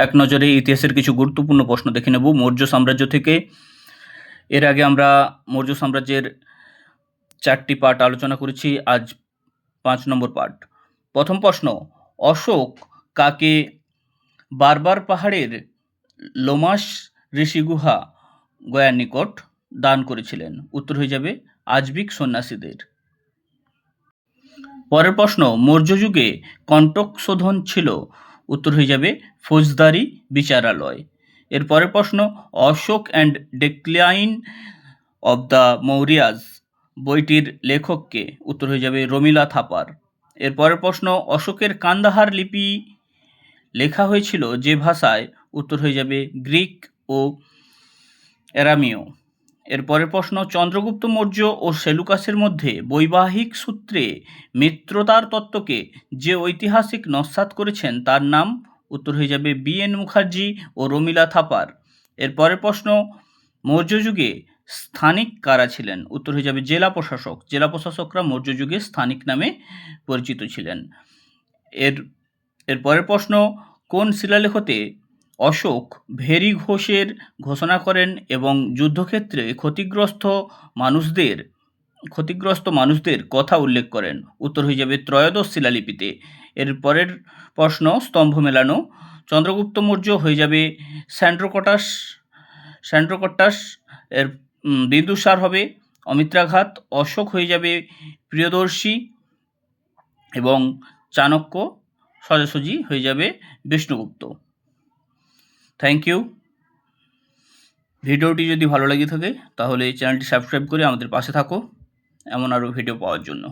এক নজরে ইতিহাসের কিছু গুরুত্বপূর্ণ প্রশ্ন দেখে নেব মৌর্য সাম্রাজ্য থেকে। এর আগে আমরা মৌর্য সাম্রাজ্যের 4টি পার্ট আলোচনা করেছি, আজ 5 নম্বর পার্ট। প্রথম প্রশ্ন, অশোক কাকে বারবার পাহাড়ের লোমাস ঋষি গুহা গয়ার নিকট দান করেছিলেন? উত্তর হয়ে যাবে আজবিক সন্ন্যাসীদের। পরের প্রশ্ন, মৌর্য যুগে কণ্টক শোধন ছিল? উত্তর হয়ে যাবে ফৌজদারি বিচারালয়। এর পরের প্রশ্ন, Ashoka and decline of the Mauryas বইটির লেখককে? উত্তর হয়ে যাবে রমিলা থাপার। এর পরের প্রশ্ন, অশোকের কান্দাহার লিপি লেখা হয়েছিল যে ভাষায়? উত্তর হয়ে যাবে গ্রিক ও অ্যারামীয়। এর পরের প্রশ্ন, চন্দ্রগুপ্ত মৌর্য ও সেলুকাসের মধ্যে বৈবাহিক সূত্রে মিত্রতার তত্ত্বকে যে ঐতিহাসিক নস্যাৎ করেছেন তার নাম? উত্তর হয়ে যাবে বি.এন. মুখার্জি ও রমিলা থাপার। এর পরের প্রশ্ন, মৌর্য যুগে স্থানিক কারা ছিলেন? উত্তর হয়ে যাবে জেলা প্রশাসক। জেলা প্রশাসকরা মৌর্য যুগে স্থানিক নামে পরিচিত ছিলেন। এর পরের প্রশ্ন, কোন শিলালেখতে অশোক ভেরি ঘোষের ঘোষণা করেন এবং যুদ্ধক্ষেত্রে ক্ষতিগ্রস্ত মানুষদের কথা উল্লেখ করেন? উত্তর হয়ে যাবে ত্রয়োদশ শিলালিপিতে। এর পরের প্রশ্ন, স্তম্ভ মেলানো। চন্দ্রগুপ্ত মৌর্য হয়ে যাবে স্যান্ড্রোকটাস। এর বিন্দুসার হবে অমিত্রাঘাত। অশোক হয়ে যাবে প্রিয়দর্শী এবং চাণক্য সোজাসুজি হয়ে যাবে বিষ্ণুগুপ্ত। Thank you. ভিডিওটি যদি ভালো লেগে থাকে তাহলে চ্যানেলটি সাবস্ক্রাইব করে আমাদের পাশে থাকো এমন আরও ভিডিও পাওয়ার জন্য।